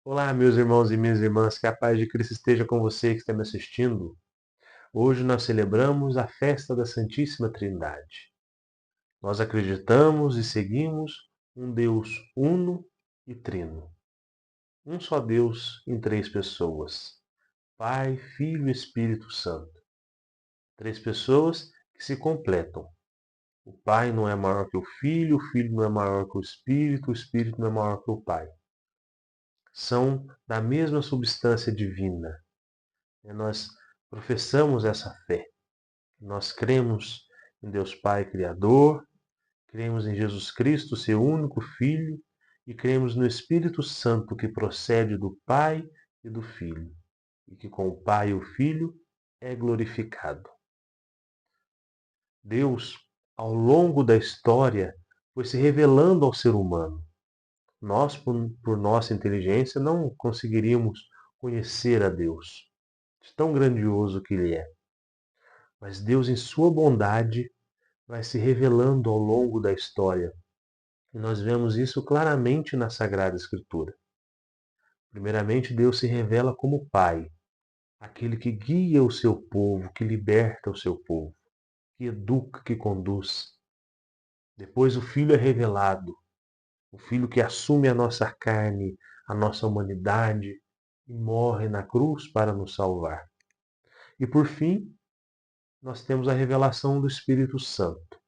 Olá, meus irmãos e minhas irmãs, que a paz de Cristo esteja com você que está me assistindo. Hoje nós celebramos a festa da Santíssima Trindade. Nós acreditamos e seguimos um Deus uno e trino. Um só Deus em três pessoas: Pai, Filho e Espírito Santo. Três pessoas que se completam. O Pai não é maior que o Filho não é maior que o Espírito não é maior que o Pai. São da mesma substância divina. Nós professamos essa fé. Nós cremos em Deus Pai Criador, cremos em Jesus Cristo, seu único Filho, e cremos no Espírito Santo que procede do Pai e do Filho, e que com o Pai e o Filho é glorificado. Deus, ao longo da história, foi se revelando ao ser humano. Nós, por nossa inteligência, não conseguiríamos conhecer a Deus, de tão grandioso que Ele é. Mas Deus, em sua bondade, vai se revelando ao longo da história. E nós vemos isso claramente na Sagrada Escritura. Primeiramente, Deus se revela como Pai, aquele que guia o seu povo, que liberta o seu povo, que educa, que conduz. Depois, o Filho é revelado, o Filho que assume a nossa carne, a nossa humanidade e morre na cruz para nos salvar. E por fim, nós temos a revelação do Espírito Santo,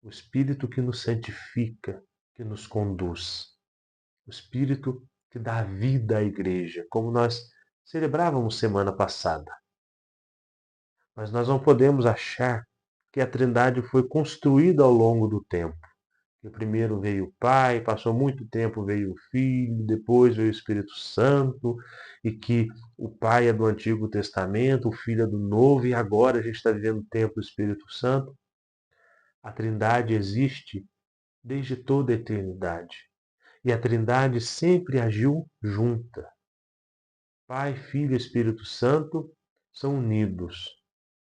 o Espírito que nos santifica, que nos conduz. O Espírito que dá vida à igreja, como nós celebrávamos semana passada. Mas nós não podemos achar que a Trindade foi construída ao longo do tempo. Que primeiro veio o Pai, passou muito tempo veio o Filho, depois veio o Espírito Santo, e que o Pai é do Antigo Testamento, o Filho é do Novo, e agora a gente está vivendo o tempo do Espírito Santo. A Trindade existe desde toda a eternidade. E a Trindade sempre agiu junta. Pai, Filho e Espírito Santo são unidos.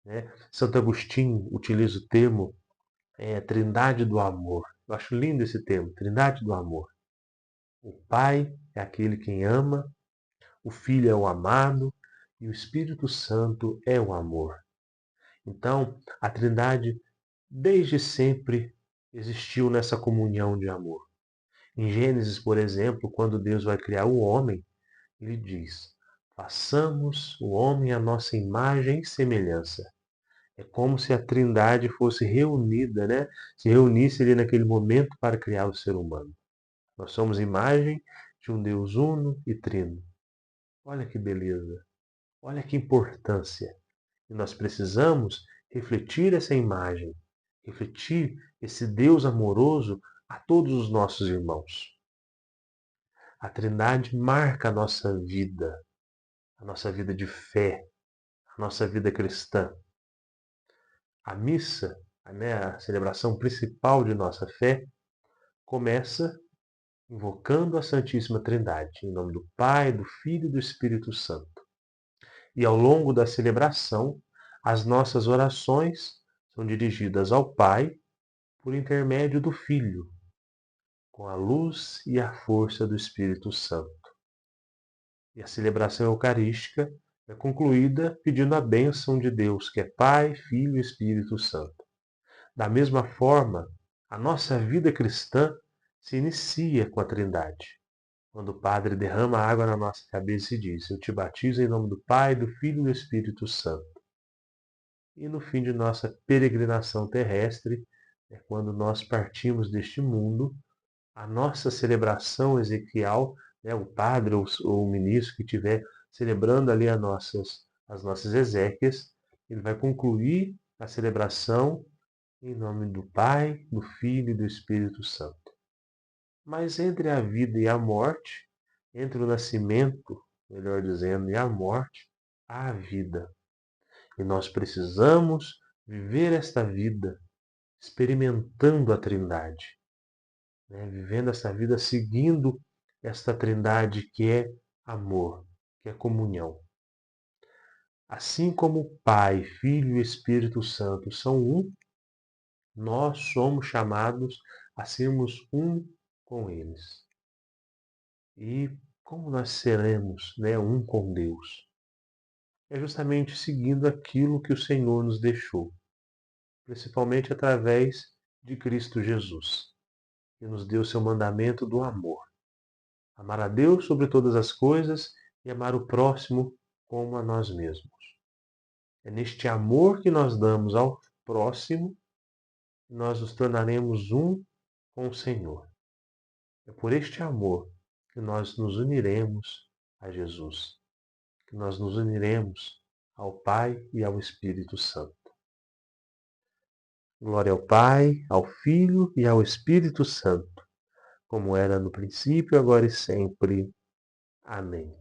Né? Santo Agostinho utiliza o termo Trindade do Amor. Eu acho lindo esse termo, Trindade do Amor. O Pai é aquele quem ama, o Filho é o amado e o Espírito Santo é o amor. Então, a Trindade desde sempre existiu nessa comunhão de amor. Em Gênesis, por exemplo, quando Deus vai criar o homem, ele diz: façamos o homem à nossa imagem e semelhança. É como se a Trindade fosse reunida, né? Se reunisse ali naquele momento para criar o ser humano. Nós somos imagem de um Deus uno e trino. Olha que beleza, olha que importância. E nós precisamos refletir essa imagem, refletir esse Deus amoroso a todos os nossos irmãos. A Trindade marca a nossa vida de fé, a nossa vida cristã. A missa, né, a celebração principal de nossa fé, começa invocando a Santíssima Trindade, em nome do Pai, do Filho e do Espírito Santo. E ao longo da celebração, as nossas orações são dirigidas ao Pai por intermédio do Filho, com a luz e a força do Espírito Santo. E a celebração eucarística é concluída pedindo a bênção de Deus, que é Pai, Filho e Espírito Santo. Da mesma forma, a nossa vida cristã se inicia com a Trindade. Quando o Padre derrama água na nossa cabeça e diz: Eu te batizo em nome do Pai, do Filho e do Espírito Santo. E no fim de nossa peregrinação terrestre, é quando nós partimos deste mundo, a nossa celebração ezequial, né, o padre ou o ministro que estiver celebrando ali as nossas exéquias, ele vai concluir a celebração em nome do Pai, do Filho e do Espírito Santo. Mas entre a vida e a morte, entre o nascimento, melhor dizendo, e a morte, há a vida. E nós precisamos viver esta vida experimentando a Trindade, né? Vivendo essa vida seguindo esta Trindade que é amor, que é comunhão. Assim como o Pai, Filho e Espírito Santo são um, nós somos chamados a sermos um com eles. E Como nós seremos, né, um com Deus? É justamente seguindo aquilo que o Senhor nos deixou, principalmente através de Cristo Jesus, que nos deu seu mandamento do amor. Amar a Deus sobre todas as coisas e amar o próximo como a nós mesmos. É neste amor que nós damos ao próximo que nós nos tornaremos um com o Senhor. É por este amor que nós nos uniremos a Jesus, que nós nos uniremos ao Pai e ao Espírito Santo. Glória ao Pai, ao Filho e ao Espírito Santo, como era no princípio, agora e sempre. Amém.